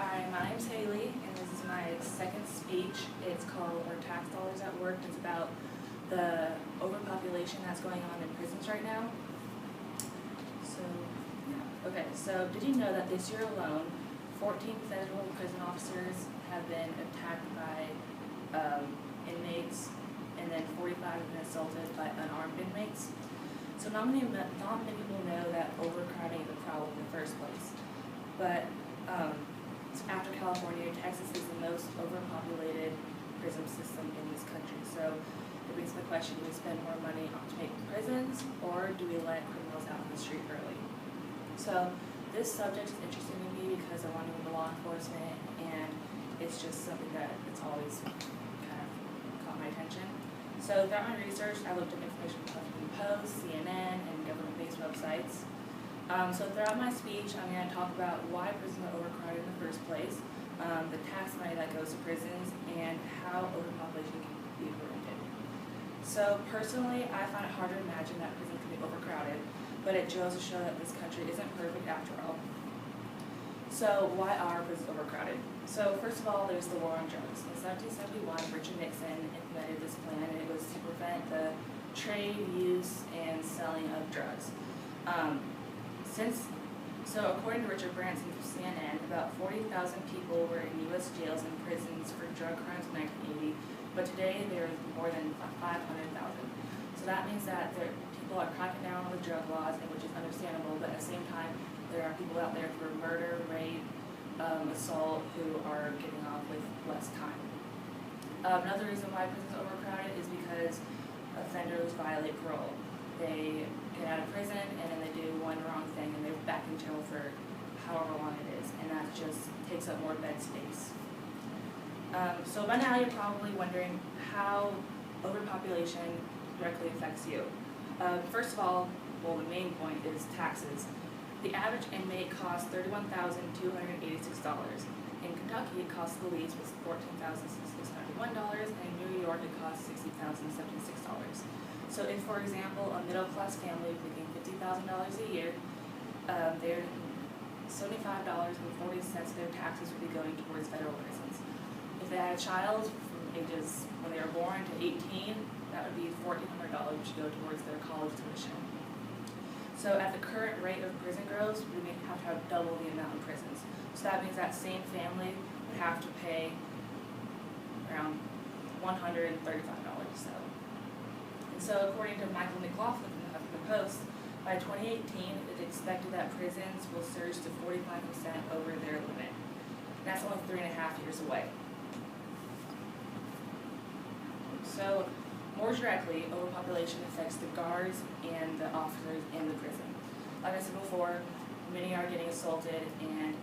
Hi, my name's Haley, and this is my second speech. It's called Our Tax Dollars at Work. It's about the overpopulation that's going on in prisons right now. So, yeah. Okay, so did you know that this year alone, 14 federal prison officers have been attacked by inmates, and then 45 have been assaulted by unarmed inmates? So not many people know that overcrowding is a problem in the first place. But after California, Texas is the most overpopulated prison system in this country. So it brings the question, do we spend more money to make prisons, or do we let criminals out in the street early? So this subject is interesting to me because I want to go into law enforcement, and it's just something that it's always kind of caught my attention. So throughout my research, I looked at information from Huffington Post, CNN, and government-based websites. So throughout my speech, I'm going to talk about why prisons are overcrowded in the first place, the tax money that goes to prisons, and how overpopulation can be prevented. So personally, I find it hard to imagine that prisons can be overcrowded, but it goes to show that this country isn't perfect after all. So why are prisons overcrowded? So first of all, there's the war on drugs. In 1771, Richard Nixon implemented this plan, and it was to prevent the trade, use, and selling of drugs. According to Richard Branson from CNN, about 40,000 people were in U.S. jails and prisons for drug crimes in 1980, but today there is more than 500,000. So that means that people are cracking down on the drug laws, which is understandable, but at the same time, there are people out there for murder, rape, assault, who are getting off with less time. Another reason why prisons are overcrowded is because offenders violate parole. They get out of prison and then they do one wrong thing and they're back in jail for however long it is, and that just takes up more bed space. So by now you're probably wondering how overpopulation directly affects you. First of all, the main point is taxes. The average inmate costs $31,286. In Kentucky, it costs the least was $14,691, and in New York it costs $60,076. So if, for example, a middle-class family making $50,000 a year, their $75.40 their taxes would be going towards federal prisons. If they had a child from ages when they were born to 18, that would be $1,400 to go towards their college tuition. So at the current rate of prison growth, we may have to have double the amount in prisons. So that means that same family would have to pay around $135. So according to Michael McLaughlin from the Huffington Post, by 2018, it's expected that prisons will surge to 45% over their limit. That's only 3.5 years away. So more directly, overpopulation affects the guards and the officers in the prison. Like I said before, many are getting assaulted and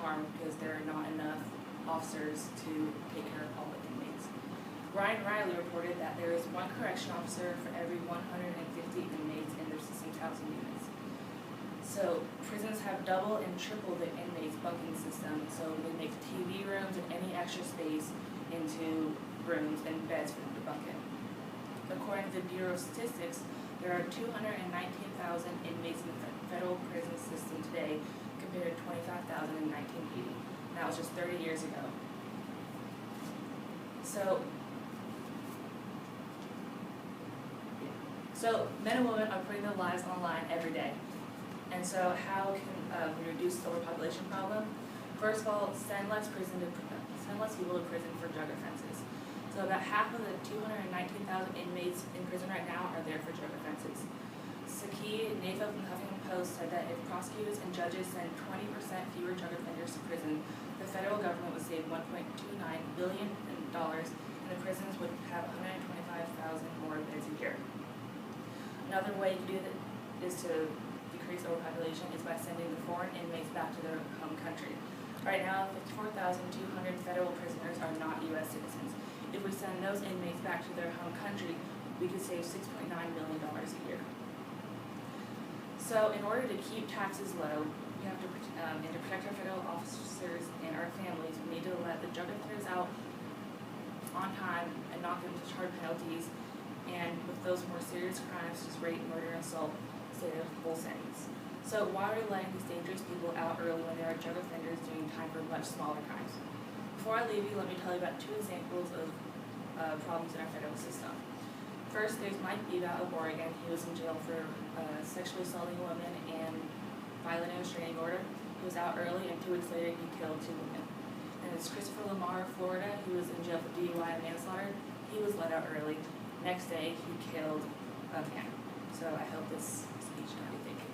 harmed because there are not enough officers to take care of all the inmates. Ryan Riley reported that there is one correction officer for every 150 inmates in their 16,000 units. So prisons have double and triple the inmates' bunking system, so they make TV rooms and any extra space into rooms and beds for them to bunk in. According to the Bureau of Statistics, there are 219,000 inmates in the federal prison system today compared to 25,000 in 1980. And that was just 30 years ago. So men and women are putting their lives online every day. And so how can we reduce the overpopulation problem? First of all, send less people to prison for drug offenses. So about half of the 219,000 inmates in prison right now are there for drug offenses. Saki Nafa from the Huffington Post said that if prosecutors and judges send 20% fewer drug offenders to prison, the federal government would save $1.29 billion, and the prisons would have 125,000 more beds a year. Another way to do that is to decrease overpopulation is by sending the foreign inmates back to their home country. Right now, 54,200 federal prisoners are not U.S. citizens. If we send those inmates back to their home country, we could save $6.9 million a year. So in order to keep taxes low, we have to, and to protect our federal officers and our families, we need to let the drug offenders out on time and not give them such hard penalties, and with those more serious crimes, such as rape, murder, and assault, stay their full sentence. So why are we letting these dangerous people out early when they are drug offenders doing time for much smaller crimes? Before I leave you, let me tell you about two examples of problems in our federal system. First, there's Mike Biba of Oregon. He was in jail for sexually assaulting a woman and violating a restraining order. He was out early, and 2 weeks later, he killed 2 women. And there's Christopher Lamar of Florida. He was in jail for DUI and manslaughter. He was let out early. Next day, he killed a man. So I hope this speech got you thinking.